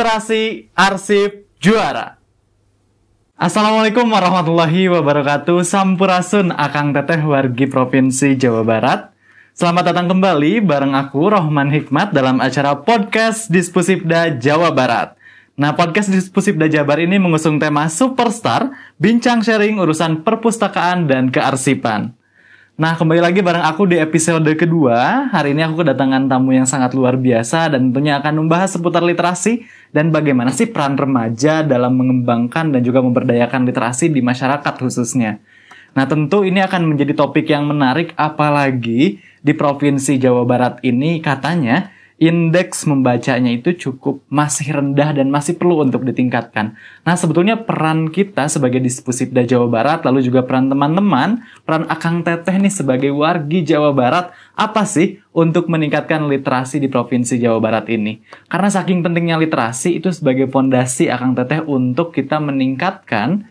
Literasi Arsip Juara. Assalamualaikum warahmatullahi wabarakatuh. Sampurasun akang teteh wargi Provinsi Jawa Barat. Selamat datang kembali bareng aku Rohman Hikmat dalam acara podcast Dispusibda Jawa Barat. Nah, podcast Dispusibda Jawa Barat ini mengusung tema Superstar, bincang sharing urusan perpustakaan dan kearsipan. Nah, kembali lagi bareng aku di episode kedua. Hari ini aku kedatangan tamu yang sangat luar biasa dan tentunya akan membahas seputar literasi dan bagaimana sih peran remaja dalam mengembangkan dan juga memberdayakan literasi di masyarakat khususnya. Nah, tentu ini akan menjadi topik yang menarik, apalagi di Provinsi Jawa Barat ini katanya indeks membacanya itu cukup masih rendah dan masih perlu untuk ditingkatkan. Nah, sebetulnya peran kita sebagai Dispusibda Jawa Barat, lalu juga peran teman-teman, peran Akang Teteh nih sebagai wargi Jawa Barat, apa sih untuk meningkatkan literasi di Provinsi Jawa Barat ini? Karena saking pentingnya literasi itu sebagai fondasi Akang Teteh untuk kita meningkatkan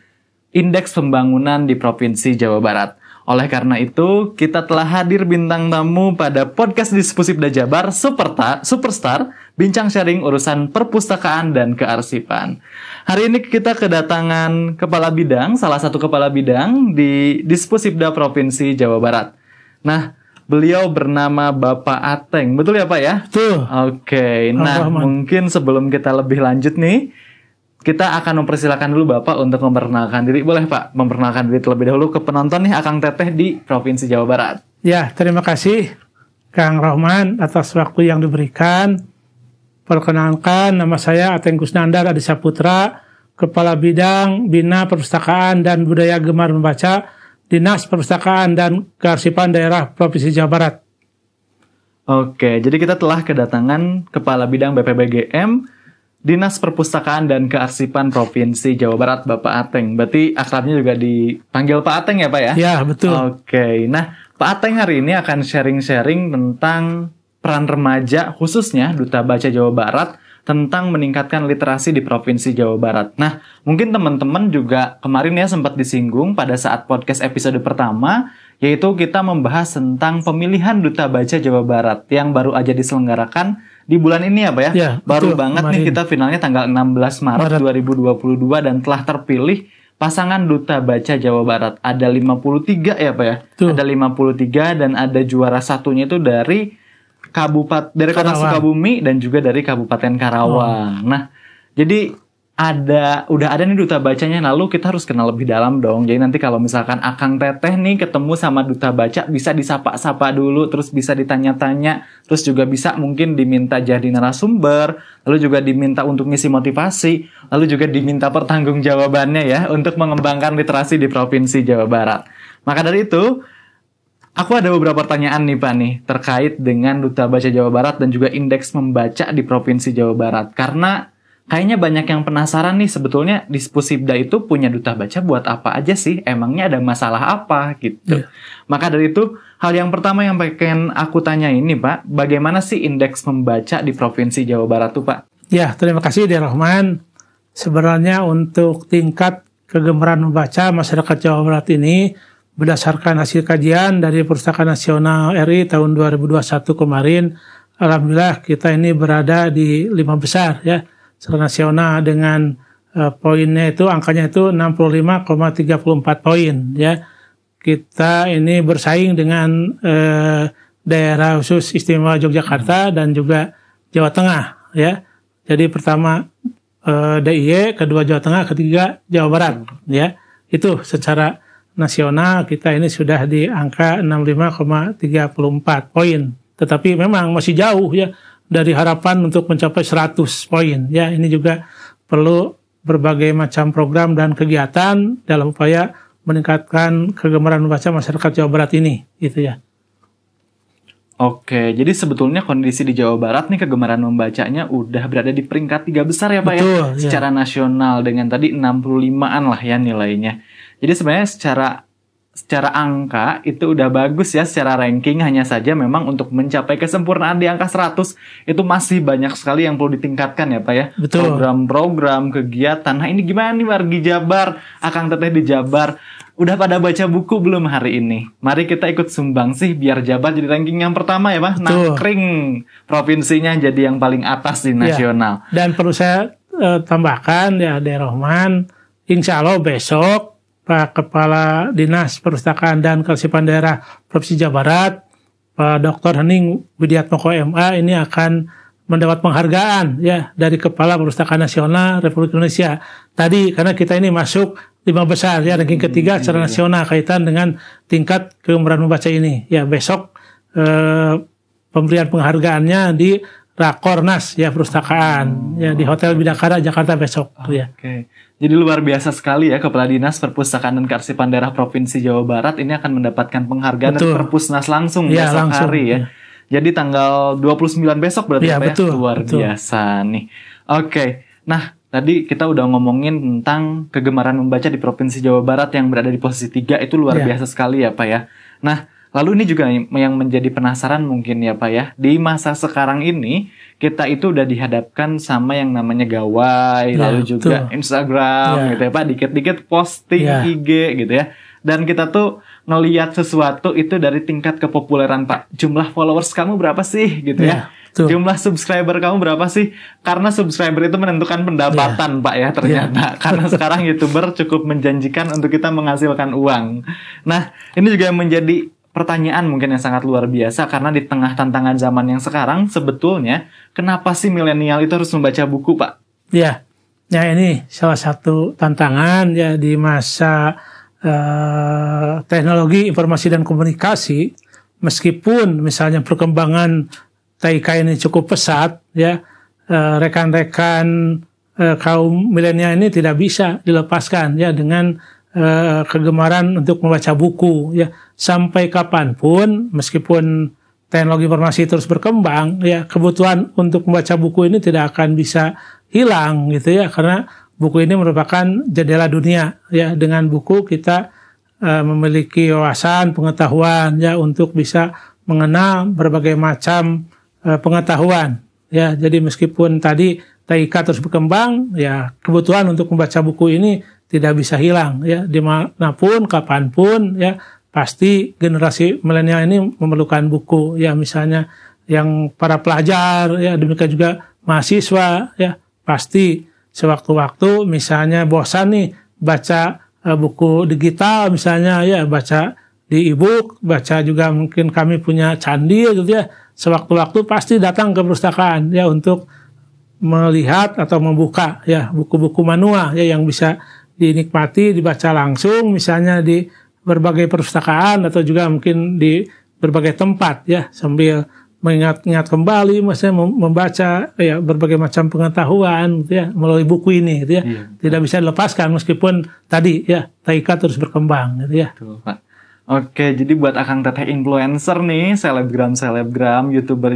indeks pembangunan di Provinsi Jawa Barat. Oleh karena itu, kita telah hadir bintang tamu pada podcast Dispusibda Jabar Superstar, bincang sharing urusan perpustakaan dan kearsipan. Hari ini kita kedatangan kepala bidang, salah satu kepala bidang di Dispusibda Provinsi Jawa Barat. Nah, beliau bernama Bapak Ateng, betul ya Pak ya? Betul. Oke, nah mungkin sebelum kita lebih lanjut nih, kita akan mempersilakan dulu Bapak untuk memperkenalkan diri. Boleh Pak, memperkenalkan diri terlebih dahulu ke penonton nih Akang Teteh di Provinsi Jawa Barat. Ya, terima kasih Kang Rohman atas waktu yang diberikan. Perkenalkan, nama saya Ateng Kusnandar Adi Saputra, Kepala Bidang Bina Perpustakaan dan Budaya Gemar Membaca, Dinas Perpustakaan dan Kearsipan Daerah Provinsi Jawa Barat. Oke, jadi kita telah kedatangan Kepala Bidang BPBGM Dinas Perpustakaan dan Kearsipan Provinsi Jawa Barat, Bapak Ateng. Berarti akrabnya juga dipanggil Pak Ateng ya Pak ya? Ya, betul. Oke, nah Pak Ateng hari ini akan sharing-sharing tentang peran remaja, khususnya Duta Baca Jawa Barat, tentang meningkatkan literasi di Provinsi Jawa Barat. Nah, mungkin teman-teman juga kemarin ya sempat disinggung pada saat podcast episode pertama, yaitu kita membahas tentang pemilihan Duta Baca Jawa Barat yang baru aja diselenggarakan di bulan ini ya Pak ya? Ya, baru betul, banget kemarin. nih kita finalnya tanggal 16 Maret 2022 dan telah terpilih pasangan Duta Baca Jawa Barat. Ada 53 ya Pak ya? Betul. Ada 53 dan ada juara satunya itu dari Kota Sukabumi dan juga dari Kabupaten Karawang. Nah, jadi udah ada nih Duta Bacanya, lalu kita harus kenal lebih dalam dong. Jadi nanti kalau misalkan Akang Teteh nih ketemu sama Duta Baca, bisa disapa-sapa dulu, terus bisa ditanya-tanya, terus juga bisa mungkin diminta jadi narasumber, lalu juga diminta untuk ngisi motivasi, lalu juga diminta pertanggungjawabannya ya untuk mengembangkan literasi di Provinsi Jawa Barat. Maka dari itu, aku ada beberapa pertanyaan nih Pak nih terkait dengan Duta Baca Jawa Barat dan juga indeks membaca di Provinsi Jawa Barat. Karena kayaknya banyak yang penasaran nih sebetulnya Dispusibda itu punya Duta Baca buat apa aja sih? Emangnya ada masalah apa gitu. Ya. Maka dari itu, hal yang pertama yang pengen aku tanya ini Pak, bagaimana sih indeks membaca di Provinsi Jawa Barat tuh Pak? Ya, terima kasih Dia Rohman. Sebenarnya untuk tingkat kegemaran membaca masyarakat Jawa Barat ini, berdasarkan hasil kajian dari Perpustakaan Nasional RI tahun 2021 kemarin, alhamdulillah kita ini berada di 5 besar ya, secara nasional dengan poinnya itu, angkanya itu 65,34 poin ya. Kita ini bersaing dengan daerah khusus istimewa Yogyakarta dan juga Jawa Tengah ya. Jadi pertama DIY, kedua Jawa Tengah, ketiga Jawa Barat ya. Itu secara nasional kita ini sudah di angka 65,34 poin. Tetapi memang masih jauh ya dari harapan untuk mencapai 100 poin. Ya, ini juga perlu berbagai macam program dan kegiatan dalam upaya meningkatkan kegemaran membaca masyarakat Jawa Barat ini, gitu ya. Oke, jadi sebetulnya kondisi di Jawa Barat nih kegemaran membacanya udah berada di peringkat 3 besar ya Pak. Betul, ya? Secara nasional dengan tadi 65-an lah ya nilainya. Jadi sebenarnya secara angka itu udah bagus ya secara ranking, hanya saja memang untuk mencapai kesempurnaan di angka 100 itu masih banyak sekali yang perlu ditingkatkan ya Pak ya. Betul. Program-program, kegiatan. Nah ini gimana nih wargi Jabar, Akang Teteh di Jabar? Udah pada baca buku belum hari ini? Mari kita ikut sumbang sih biar Jabar jadi ranking yang pertama ya Pak. Betul. Nangkring provinsinya jadi yang paling atas di nasional. Ya. Dan perlu saya tambahkan ya Rahman, insya Allah besok Pak Kepala Dinas Perpustakaan dan Kearsipan Daerah Provinsi Jawa Barat, Pak Dr. Hening Widiatmoko MA ini akan mendapat penghargaan ya dari Kepala Perpustakaan Nasional Republik Indonesia. Tadi karena kita ini masuk 5 besar ya ranking ketiga secara nasional kaitan dengan tingkat kegemaran membaca ini. Ya besok pemberian penghargaannya di Rakornas ya Perpustakaan ya di Hotel Bidakara Jakarta besok ya. Oke. Jadi luar biasa sekali ya Kepala Dinas Perpustakaan dan Kearsipan Daerah Provinsi Jawa Barat ini akan mendapatkan penghargaan dari Perpusnas langsung ya, besok langsung, hari ya. Jadi tanggal 29 besok berarti ya, Pak ya? Luar biasa nih. Oke. Nah, tadi kita udah ngomongin tentang kegemaran membaca di Provinsi Jawa Barat yang berada di posisi 3 itu luar biasa sekali ya Pak ya. Nah, lalu ini juga yang menjadi penasaran mungkin ya Pak ya. Di masa sekarang ini kita itu udah dihadapkan sama yang namanya gawai, lalu juga Instagram gitu ya Pak. Dikit-dikit posting IG gitu ya. Dan kita tuh ngelihat sesuatu itu dari tingkat kepopuleran Pak. Jumlah followers kamu berapa sih gitu ya. Jumlah subscriber kamu berapa sih? Karena subscriber itu menentukan pendapatan Pak ya ternyata. Karena sekarang YouTuber cukup menjanjikan untuk kita menghasilkan uang. Nah, ini juga menjadi pertanyaan mungkin yang sangat luar biasa karena di tengah tantangan zaman yang sekarang sebetulnya kenapa sih milenial itu harus membaca buku Pak? Ya ini salah satu tantangan ya di masa teknologi informasi dan komunikasi. Meskipun misalnya perkembangan TIK ini cukup pesat ya, rekan-rekan kaum milenial ini tidak bisa dilepaskan ya dengan kegemaran untuk membaca buku ya. Sampai kapanpun meskipun teknologi informasi terus berkembang ya, kebutuhan untuk membaca buku ini tidak akan bisa hilang gitu ya, karena buku ini merupakan jendela dunia ya. Dengan buku kita memiliki wawasan pengetahuan ya untuk bisa mengenal berbagai macam pengetahuan ya. Jadi meskipun tadi TIK terus berkembang ya, kebutuhan untuk membaca buku ini tidak bisa hilang ya, dimanapun kapanpun ya. Pasti generasi milenial ini memerlukan buku ya, misalnya yang para pelajar ya, demikian juga mahasiswa ya, pasti sewaktu-waktu misalnya bosan nih baca buku digital misalnya ya, baca di e-book, baca juga mungkin kami punya candi gitu ya, sewaktu-waktu pasti datang ke perpustakaan ya untuk melihat atau membuka ya buku-buku manual ya yang bisa dinikmati dibaca langsung misalnya di berbagai perpustakaan atau juga mungkin di berbagai tempat ya, sambil mengingat-ingat kembali maksudnya membaca ya berbagai macam pengetahuan gitu ya melalui buku ini gitu ya. Tidak bisa dilepaskan meskipun tadi ya TIK terus berkembang gitu ya. Betul, Pak. Oke, jadi buat Akang Teteh influencer nih, selebgram, YouTuber,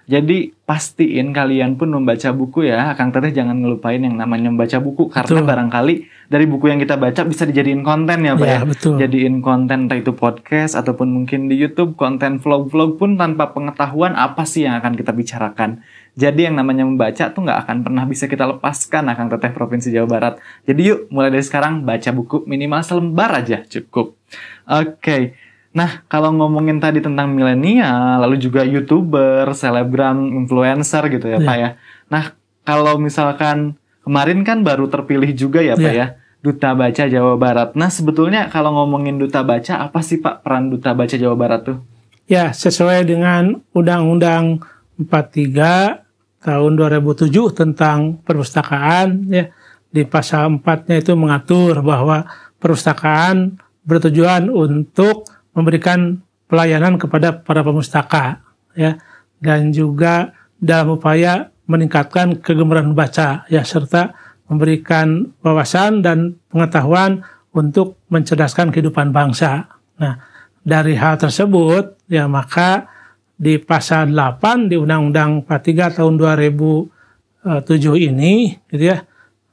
jadi pastiin kalian pun membaca buku ya. Akang Teteh jangan ngelupain yang namanya membaca buku. Karena barangkali dari buku yang kita baca bisa dijadiin konten ya Pak ya. Betul. Jadiin konten entah itu podcast ataupun mungkin di YouTube, konten vlog-vlog pun tanpa pengetahuan apa sih yang akan kita bicarakan. Jadi yang namanya membaca tuh nggak akan pernah bisa kita lepaskan Akang Teteh Provinsi Jawa Barat. Jadi yuk mulai dari sekarang baca buku minimal selembar aja cukup. Oke. Nah, kalau ngomongin tadi tentang milenial, lalu juga YouTuber, selebgram, influencer gitu ya Pak ya. Nah, kalau misalkan kemarin kan baru terpilih juga ya Pak ya, Duta Baca Jawa Barat. Nah, sebetulnya kalau ngomongin Duta Baca, apa sih Pak peran Duta Baca Jawa Barat tuh? Ya, sesuai dengan Undang-Undang 43 tahun 2007 tentang perpustakaan ya, di pasal 4-nya itu mengatur bahwa perpustakaan bertujuan untuk memberikan pelayanan kepada para pemustaka ya, dan juga dalam upaya meningkatkan kegemaran membaca ya, serta memberikan wawasan dan pengetahuan untuk mencerdaskan kehidupan bangsa. Nah, dari hal tersebut ya maka di pasal 8 di Undang-Undang 43 tahun 2007 ini gitu ya,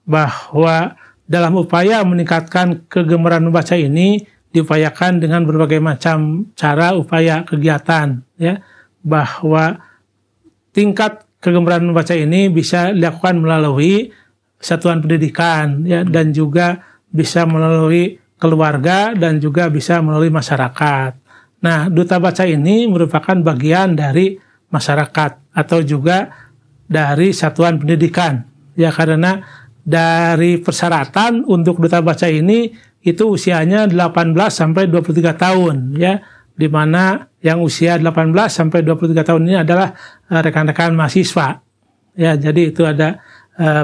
bahwa dalam upaya meningkatkan kegemaran membaca ini diupayakan dengan berbagai macam cara upaya kegiatan ya, bahwa tingkat kegemaran membaca ini bisa dilakukan melalui satuan pendidikan ya, dan juga bisa melalui keluarga dan juga bisa melalui masyarakat. Nah, Duta Baca ini merupakan bagian dari masyarakat atau juga dari satuan pendidikan ya karena dari persyaratan untuk duta baca ini itu usianya 18 sampai 23 tahun ya, di mana yang usia 18 sampai 23 tahun ini adalah rekan-rekan mahasiswa. Ya, jadi itu ada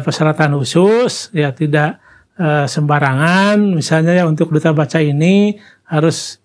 persyaratan khusus ya, tidak sembarangan. Misalnya ya untuk duta baca ini harus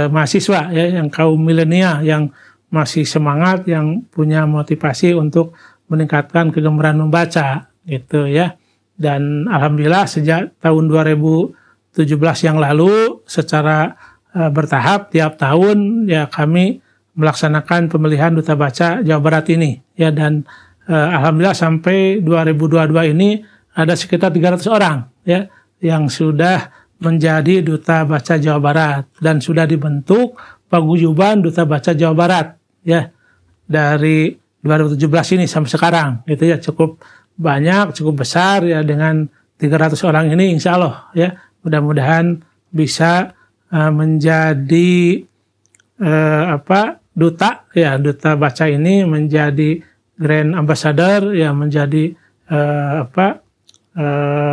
mahasiswa ya, yang kaum milenial yang masih semangat, yang punya motivasi untuk meningkatkan kegemaran membaca gitu ya. Dan alhamdulillah sejak tahun 2017 yang lalu secara bertahap tiap tahun ya kami melaksanakan pemilihan duta baca Jawa Barat ini ya, dan alhamdulillah sampai 2022 ini ada sekitar 300 orang ya yang sudah menjadi duta baca Jawa Barat, dan sudah dibentuk paguyuban duta baca Jawa Barat ya dari 2017 ini sampai sekarang gitu ya, cukup banyak, cukup besar ya, dengan 300 orang ini insya Allah ya mudah-mudahan bisa menjadi duta ya, duta baca ini menjadi Grand Ambassador ya, menjadi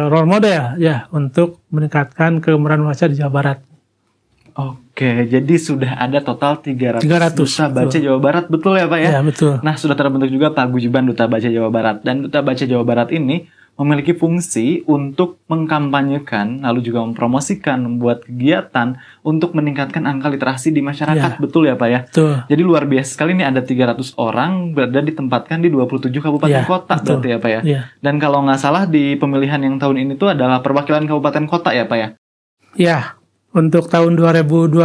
role model ya untuk meningkatkan kegemaran membaca di Jawa Barat. Oke, jadi sudah ada total 300 duta baca betul. Jawa Barat, betul ya Pak ya? Ya, betul. Nah, sudah terbentuk juga paguyuban Duta Baca Jawa Barat, dan Duta Baca Jawa Barat ini memiliki fungsi untuk mengkampanyekan, lalu juga mempromosikan, membuat kegiatan untuk meningkatkan angka literasi di masyarakat, betul ya Pak ya? Betul. Jadi luar biasa sekali nih, ada 300 orang berada ditempatkan di 27 kabupaten kota, betul. berarti ya Pak ya? Ya. Dan kalau nggak salah di pemilihan yang tahun ini tuh adalah perwakilan kabupaten kota ya Pak ya? Ya, untuk tahun 2022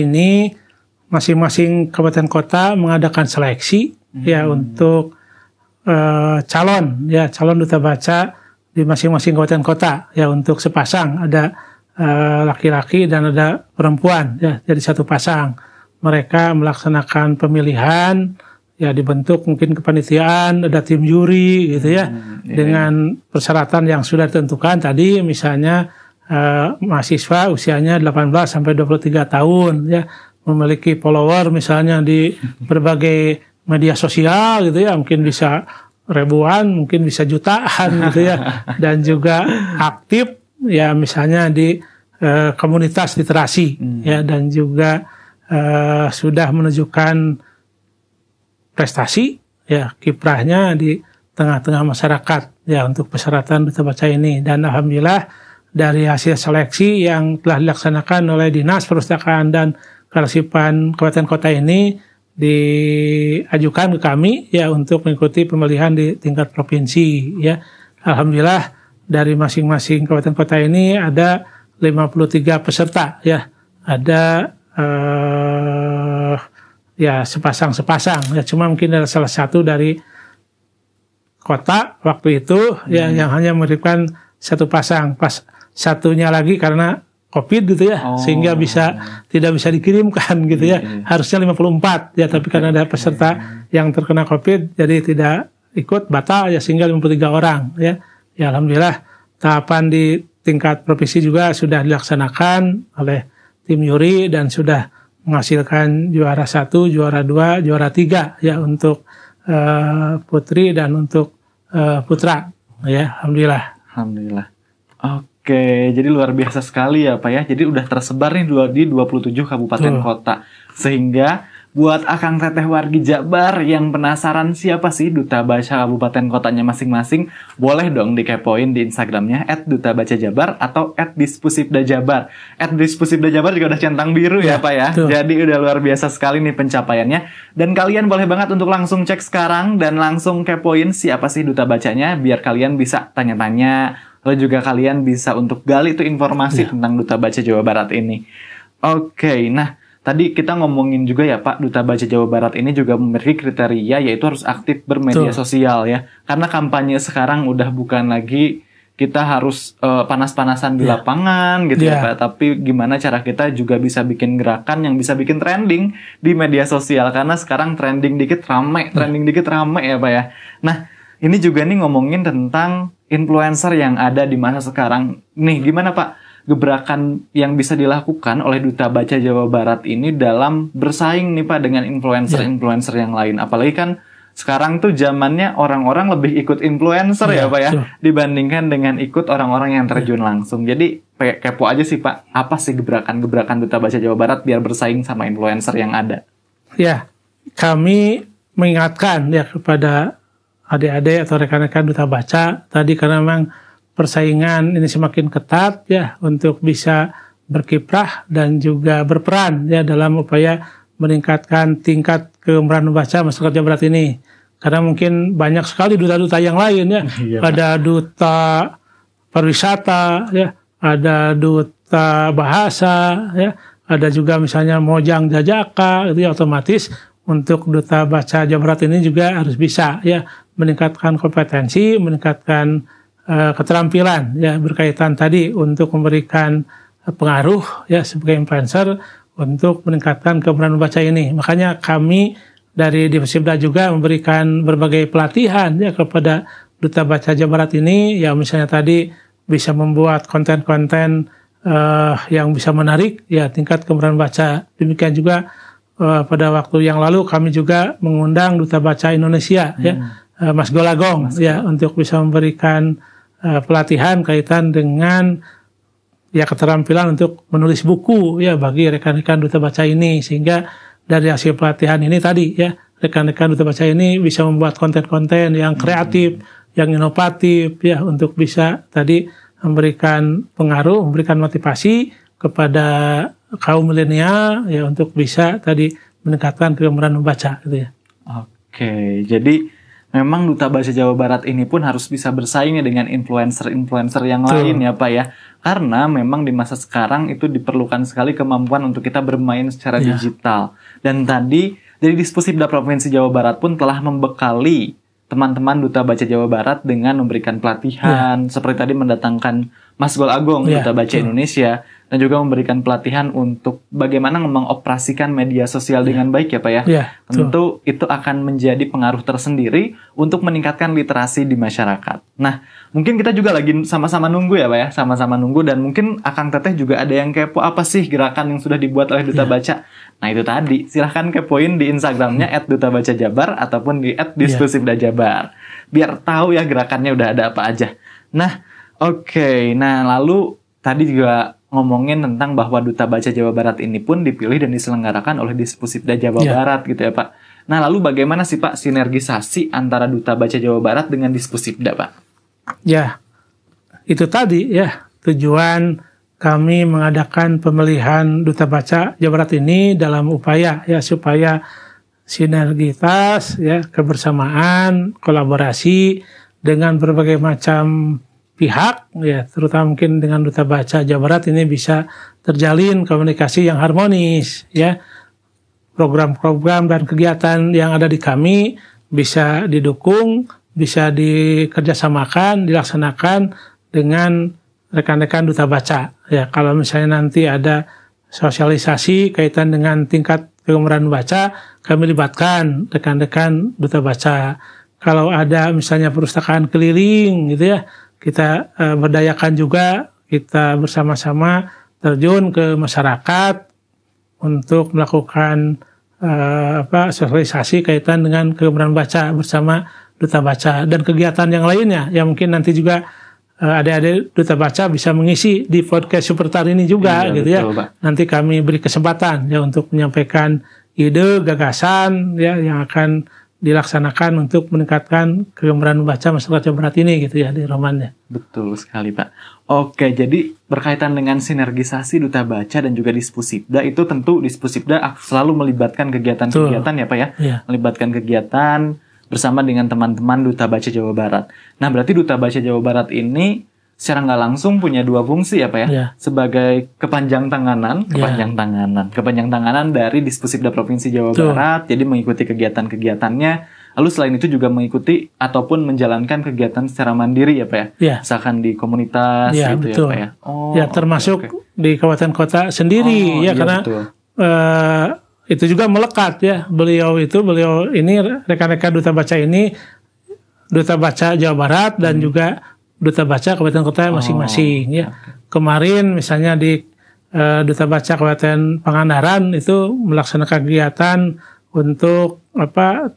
ini masing-masing kabupaten kota mengadakan seleksi ya untuk calon duta baca di masing-masing kabupaten kota ya, untuk sepasang, ada laki-laki dan ada perempuan ya, jadi satu pasang. Mereka melaksanakan pemilihan ya, dibentuk mungkin kepanitiaan, ada tim juri gitu ya, dengan persyaratan yang sudah ditentukan tadi, misalnya mahasiswa usianya 18 sampai 23 tahun ya, memiliki follower misalnya di berbagai media sosial gitu ya, mungkin bisa ribuan, mungkin bisa jutaan gitu ya, dan juga aktif ya misalnya di komunitas literasi ya, dan juga sudah menunjukkan prestasi ya, kiprahnya di tengah-tengah masyarakat ya untuk persyaratan duta baca ini. Dan alhamdulillah dari hasil seleksi yang telah dilaksanakan oleh Dinas Perpustakaan dan Kearsipan Kabupaten Kota ini diajukan ke kami ya untuk mengikuti pemilihan di tingkat provinsi ya. Alhamdulillah dari masing-masing kabupaten kota ini ada 53 peserta ya. Ada ya sepasang-sepasang ya, cuma mungkin ada salah satu dari kota waktu itu ya yang hanya mengirimkan satu pasang, pas satunya lagi karena COVID gitu ya, sehingga tidak bisa dikirimkan gitu ya. Harusnya 54 ya, tapi karena ada peserta yang terkena COVID jadi tidak ikut, batal ya, sehingga 53 orang ya. Ya alhamdulillah tahapan di tingkat provinsi juga sudah dilaksanakan oleh tim juri dan sudah menghasilkan juara 1, juara 2, juara 3 ya untuk putri dan untuk putra ya, alhamdulillah. Alhamdulillah. Oke, jadi luar biasa sekali ya Pak ya. Jadi udah tersebar nih di 27 kabupaten kota. Sehingga buat Akang Teteh wargi Jabar yang penasaran siapa sih duta baca kabupaten kotanya masing-masing, boleh dong dikepoin di Instagramnya @dutabacajabar atau @dispusibdajabar. @dispusibdajabar juga udah centang biru ya Pak ya. Jadi udah luar biasa sekali nih pencapaiannya. Dan kalian boleh banget untuk langsung cek sekarang dan langsung kepoin siapa sih duta bacanya, biar kalian bisa tanya-tanya. Lalu juga kalian bisa untuk gali itu informasi tentang Duta Baca Jawa Barat ini. Oke, nah tadi kita ngomongin juga ya Pak, Duta Baca Jawa Barat ini juga memiliki kriteria, yaitu harus aktif bermedia sosial ya. Karena kampanye sekarang udah bukan lagi kita harus panas-panasan di lapangan gitu ya Pak. Tapi gimana cara kita juga bisa bikin gerakan yang bisa bikin trending di media sosial. Karena sekarang trending dikit rame ya Pak ya. Nah, ini juga nih ngomongin tentang influencer yang ada di masa sekarang. Nih, gimana Pak gebrakan yang bisa dilakukan oleh Duta Baca Jawa Barat ini dalam bersaing nih Pak dengan influencer-influencer yang lain? Apalagi kan sekarang tuh zamannya orang-orang lebih ikut influencer ya Pak ya, dibandingkan dengan ikut orang-orang yang terjun langsung. Jadi kepo aja sih Pak, apa sih gebrakan-gebrakan Duta Baca Jawa Barat biar bersaing sama influencer yang ada? Ya, kami mengingatkan ya kepada adik-adik atau rekan-rekan Duta Baca tadi, karena memang persaingan ini semakin ketat ya untuk bisa berkiprah dan juga berperan ya dalam upaya meningkatkan tingkat kegemaran membaca masyarakat Jawa Barat ini. Karena mungkin banyak sekali duta-duta yang lain ya. Ada duta pariwisata ya, ada duta bahasa ya, ada juga misalnya Mojang Jajaka, itu ya, otomatis untuk Duta Baca Jawa Barat ini juga harus bisa ya meningkatkan kompetensi, meningkatkan keterampilan ya berkaitan tadi untuk memberikan pengaruh ya sebagai influencer untuk meningkatkan kegemaran membaca ini. Makanya kami dari Divsibda juga memberikan berbagai pelatihan ya kepada Duta Baca Jawa Barat ini, ya misalnya tadi bisa membuat konten-konten yang bisa menarik ya tingkat kegemaran baca. Demikian juga pada waktu yang lalu kami juga mengundang Duta Baca Indonesia ya Mas Golagong ya untuk bisa memberikan pelatihan kaitan dengan ya keterampilan untuk menulis buku ya bagi rekan-rekan Duta Baca ini, sehingga dari hasil pelatihan ini tadi ya rekan-rekan Duta Baca ini bisa membuat konten-konten yang kreatif, yang inovatif ya untuk bisa tadi memberikan pengaruh, memberikan motivasi kepada kaum milenial ya untuk bisa tadi meningkatkan kegemaran membaca gitu ya. Oke, jadi memang Duta Baca Jawa Barat ini pun harus bisa bersaing dengan influencer-influencer yang lain ya Pak ya. Karena memang di masa sekarang itu diperlukan sekali kemampuan untuk kita bermain secara digital. Dan tadi dari Disposibda Provinsi Jawa Barat pun telah membekali teman-teman Duta Baca Jawa Barat dengan memberikan pelatihan seperti tadi mendatangkan Mas Golagong Duta Baca Indonesia, dan juga memberikan pelatihan untuk bagaimana mengoperasikan media sosial dengan baik ya Pak ya. Tentu itu akan menjadi pengaruh tersendiri untuk meningkatkan literasi di masyarakat. Nah, mungkin kita juga lagi sama-sama nunggu ya Pak ya, sama-sama nunggu, dan mungkin Akang Teteh juga ada yang kepo apa sih gerakan yang sudah dibuat oleh Duta Baca. Nah itu tadi, silahkan kepoin di Instagramnya @dutabacajabar ataupun di @disposibdajabar. Biar tahu ya gerakannya udah ada apa aja. Nah, oke. Nah, lalu tadi juga ngomongin tentang bahwa Duta Baca Jawa Barat ini pun dipilih dan diselenggarakan oleh Disposibda Jawa Barat gitu ya Pak. Nah, lalu bagaimana sih Pak sinergisasi antara Duta Baca Jawa Barat dengan Disposibda Pak? Ya, itu tadi ya tujuan kami mengadakan pemilihan Duta Baca Jawa Barat ini dalam upaya ya supaya sinergitas ya, kebersamaan, kolaborasi dengan berbagai macam pihak ya, terutama mungkin dengan Duta Baca Jawa Barat ini bisa terjalin komunikasi yang harmonis ya. Program-program dan kegiatan yang ada di kami bisa didukung, bisa dikerjasamakan, dilaksanakan dengan rekan-rekan Duta Baca ya. Kalau misalnya nanti ada sosialisasi kaitan dengan tingkat kegemaran baca, kami libatkan rekan-rekan Duta Baca. Kalau ada misalnya perpustakaan keliling gitu ya, kita berdayakan juga, kita bersama-sama terjun ke masyarakat untuk melakukan sosialisasi kaitan dengan kegemaran baca bersama Duta Baca, dan kegiatan yang lainnya yang mungkin nanti juga adik-adik Duta Baca bisa mengisi di podcast Superstar ini juga gitu ya. Pak. Nanti kami beri kesempatan ya untuk menyampaikan ide, gagasan ya yang akan dilaksanakan untuk meningkatkan kegemaran membaca masyarakat Jawa Barat ini gitu ya di romannya. Betul sekali Pak. Oke, jadi berkaitan dengan sinergisasi Duta Baca dan juga Disposibda, itu tentu Disposibda selalu melibatkan kegiatan-kegiatan ya Pak ya. Melibatkan kegiatan bersama dengan teman-teman Duta Baca Jawa Barat. Nah, berarti Duta Baca Jawa Barat ini secara nggak langsung punya dua fungsi ya Pak ya, sebagai kepanjang tanganan dari Disposibda Provinsi Jawa Barat, jadi mengikuti kegiatan-kegiatannya, lalu selain itu juga mengikuti ataupun menjalankan kegiatan secara mandiri ya Pak ya, misalkan di komunitas gitu ya Pak ya. Termasuk di kabupaten kota sendiri karena itu juga melekat ya, beliau ini rekan-rekan Duta Baca ini Duta Baca Jawa Barat dan juga Duta Baca kabupaten kota masing-masing ya. Kemarin misalnya di Duta Baca Kabupaten Pangandaran itu melaksanakan kegiatan untuk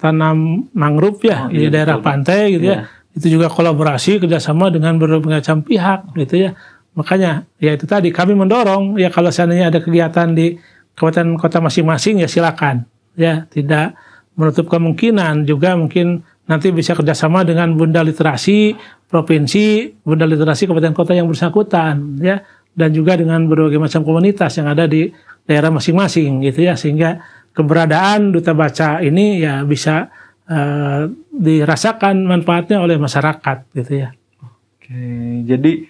tanam mangrove ya di daerah pantai gitu ya. Itu juga kolaborasi kerjasama dengan berbagai macam pihak gitu ya. Makanya ya itu tadi kami mendorong ya kalau seandainya ada kegiatan di kabupaten kota masing-masing ya silakan ya, tidak menutup kemungkinan juga mungkin nanti bisa kerjasama dengan Bunda Literasi Provinsi, Bunda Literasi kabupaten kota yang bersangkutan ya, dan juga dengan berbagai macam komunitas yang ada di daerah masing-masing gitu ya, sehingga keberadaan Duta Baca ini ya bisa dirasakan manfaatnya oleh masyarakat gitu ya. Oke, jadi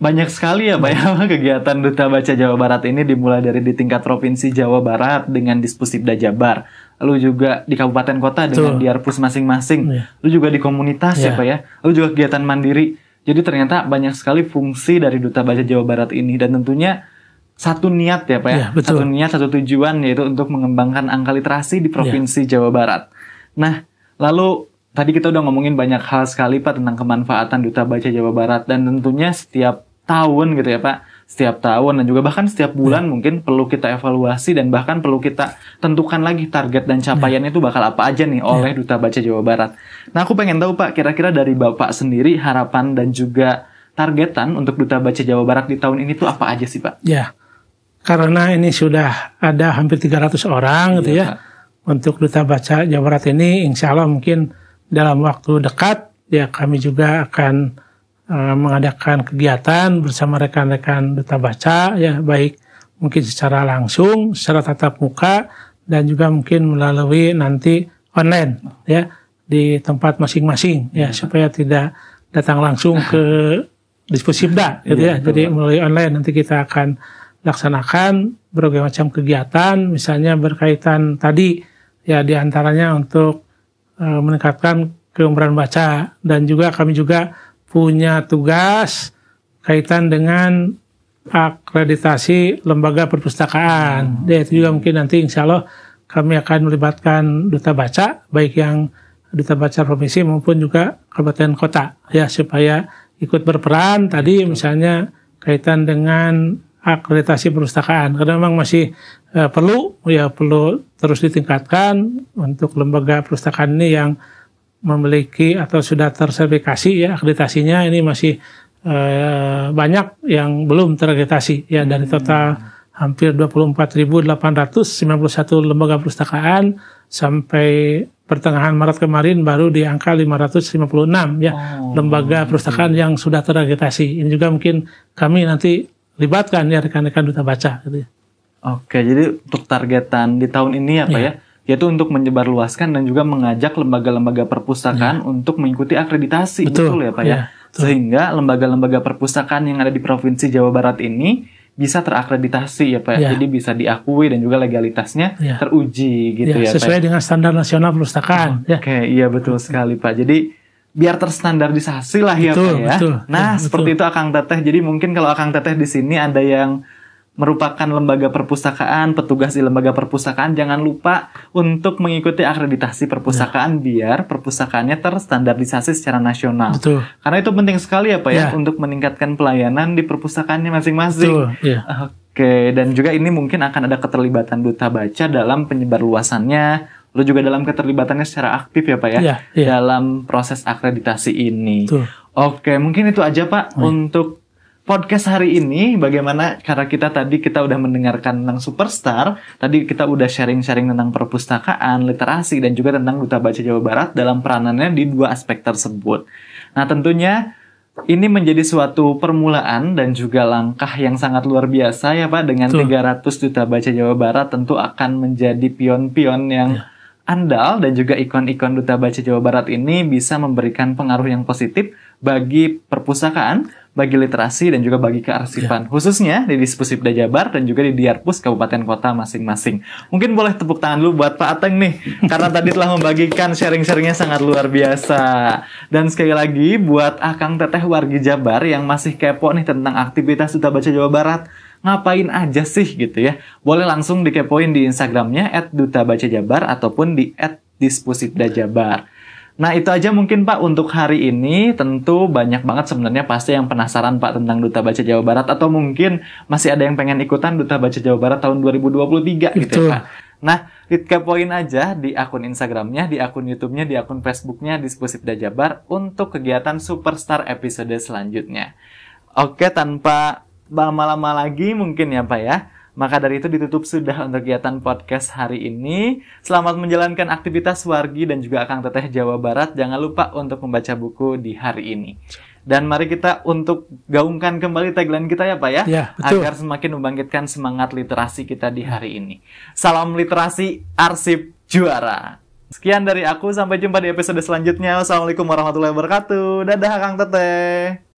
banyak sekali ya Pak ya kegiatan Duta Baca Jawa Barat ini, dimulai dari di tingkat Provinsi Jawa Barat dengan Dispusibda Jabar, lalu juga di kabupaten kota dengan Diarpus masing-masing, lalu juga di komunitas ya Pak ya, lalu juga kegiatan mandiri. Jadi ternyata banyak sekali fungsi dari Duta Baca Jawa Barat ini, dan tentunya satu niat ya Pak ya, satu niat, satu tujuan, yaitu untuk mengembangkan angka literasi di Provinsi Jawa Barat. Nah, lalu tadi kita udah ngomongin banyak hal sekali Pak tentang kemanfaatan Duta Baca Jawa Barat, dan tentunya setiap tahun gitu ya Pak, setiap tahun dan juga bahkan setiap bulan mungkin perlu kita evaluasi dan bahkan perlu kita tentukan lagi target dan capaiannya itu bakal apa aja nih oleh Duta Baca Jawa Barat. Nah, aku pengen tahu Pak, kira-kira dari Bapak sendiri harapan dan juga targetan untuk Duta Baca Jawa Barat di tahun ini tuh apa aja sih Pak? Ya, karena ini sudah ada hampir 300 orang gitu ya, untuk Duta Baca Jawa Barat ini insya Allah mungkin dalam waktu dekat ya kami juga akan mengadakan kegiatan bersama rekan-rekan Duta Baca ya, baik mungkin secara langsung, secara tatap muka, dan juga mungkin melalui nanti online ya di tempat masing-masing ya, supaya tidak datang langsung ke Dispusibda gitu ya. Jadi melalui online nanti kita akan laksanakan berbagai macam kegiatan, misalnya berkaitan tadi ya diantaranya untuk meningkatkan kegembaran baca, dan juga kami juga punya tugas kaitan dengan akreditasi lembaga perpustakaan. Ya, itu juga mungkin nanti insya Allah kami akan melibatkan Duta Baca, baik yang Duta Baca Provinsi maupun juga Kabupaten Kota, ya, supaya ikut berperan tadi misalnya kaitan dengan akreditasi perpustakaan. Karena memang masih perlu terus ditingkatkan untuk lembaga perpustakaan ini yang memiliki atau sudah tersertifikasi ya akreditasinya, ini masih banyak yang belum terakreditasi ya, dari total hampir 24.891 lembaga perpustakaan sampai pertengahan Maret kemarin baru di angka 556 ya lembaga perpustakaan yang sudah terakreditasi. Ini juga mungkin kami nanti libatkan ya rekan-rekan Duta Baca gitu ya. Oke, jadi untuk targetan di tahun ini ya Pak ya, yaitu untuk menyebarluaskan dan juga mengajak lembaga-lembaga perpustakaan untuk mengikuti akreditasi. Betul ya Pak ya? Sehingga lembaga-lembaga perpustakaan yang ada di Provinsi Jawa Barat ini bisa terakreditasi ya Pak ya. Jadi bisa diakui dan juga legalitasnya teruji gitu ya Pak. Sesuai dengan standar nasional perpustakaan. Oke, iya betul sekali Pak. Jadi biar terstandarisasi lah ya Pak ya. Nah, seperti itu Akang Teteh. Jadi mungkin kalau Akang Teteh di sini ada yang merupakan lembaga perpustakaan, petugas di lembaga perpustakaan, jangan lupa untuk mengikuti akreditasi perpustakaan biar perpustakaannya terstandarisasi secara nasional. Karena itu penting sekali ya Pak ya, untuk meningkatkan pelayanan di perpustakaannya masing-masing. Oke, dan juga ini mungkin akan ada keterlibatan Duta Baca dalam penyebarluasannya, lalu juga dalam keterlibatannya secara aktif ya Pak ya, dalam proses akreditasi ini. Oke, mungkin itu aja Pak untuk podcast hari ini. Bagaimana, karena kita udah mendengarkan tentang Superstar, tadi kita udah sharing-sharing tentang perpustakaan, literasi, dan juga tentang Duta Baca Jawa Barat dalam peranannya di dua aspek tersebut. Nah, tentunya ini menjadi suatu permulaan dan juga langkah yang sangat luar biasa ya Pak, dengan 300 Duta Baca Jawa Barat tentu akan menjadi pion-pion yang andal, dan juga ikon-ikon Duta Baca Jawa Barat ini bisa memberikan pengaruh yang positif bagi perpustakaan, bagi literasi, dan juga bagi kearsifan, khususnya di Dispusibda Jabar dan juga di Diarpus kabupaten kota masing-masing. Mungkin boleh tepuk tangan dulu buat Pak Ateng nih, karena tadi telah membagikan sharing-sharingnya sangat luar biasa. Dan sekali lagi buat Akang Teteh wargi Jabar yang masih kepo nih tentang aktivitas Duta Baca Jawa Barat, ngapain aja sih gitu ya, boleh langsung dikepoin di Instagramnya @dutabacajabar ataupun di @dispusibdajabar. Nah, itu aja mungkin Pak untuk hari ini. Tentu banyak banget sebenarnya pasti yang penasaran Pak tentang Duta Baca Jawa Barat, atau mungkin masih ada yang pengen ikutan Duta Baca Jawa Barat tahun 2023 gitu ya Pak. Nah, kepoin aja di akun Instagramnya, di akun YouTube-nya, di akun Facebook-nya Dispusipda Jabar untuk kegiatan Superstar episode selanjutnya. Oke, tanpa lama-lama lagi mungkin ya Pak ya. Maka dari itu ditutup sudah untuk kegiatan podcast hari ini. Selamat menjalankan aktivitas wargi dan juga Akang Teteh Jawa Barat. Jangan lupa untuk membaca buku di hari ini. Dan mari kita untuk gaungkan kembali tagline kita ya Pak ya. Ya, betul. Agar semakin membangkitkan semangat literasi kita di hari ini. Salam literasi, arsip juara. Sekian dari aku, sampai jumpa di episode selanjutnya. Wassalamualaikum warahmatullahi wabarakatuh. Dadah Akang Teteh.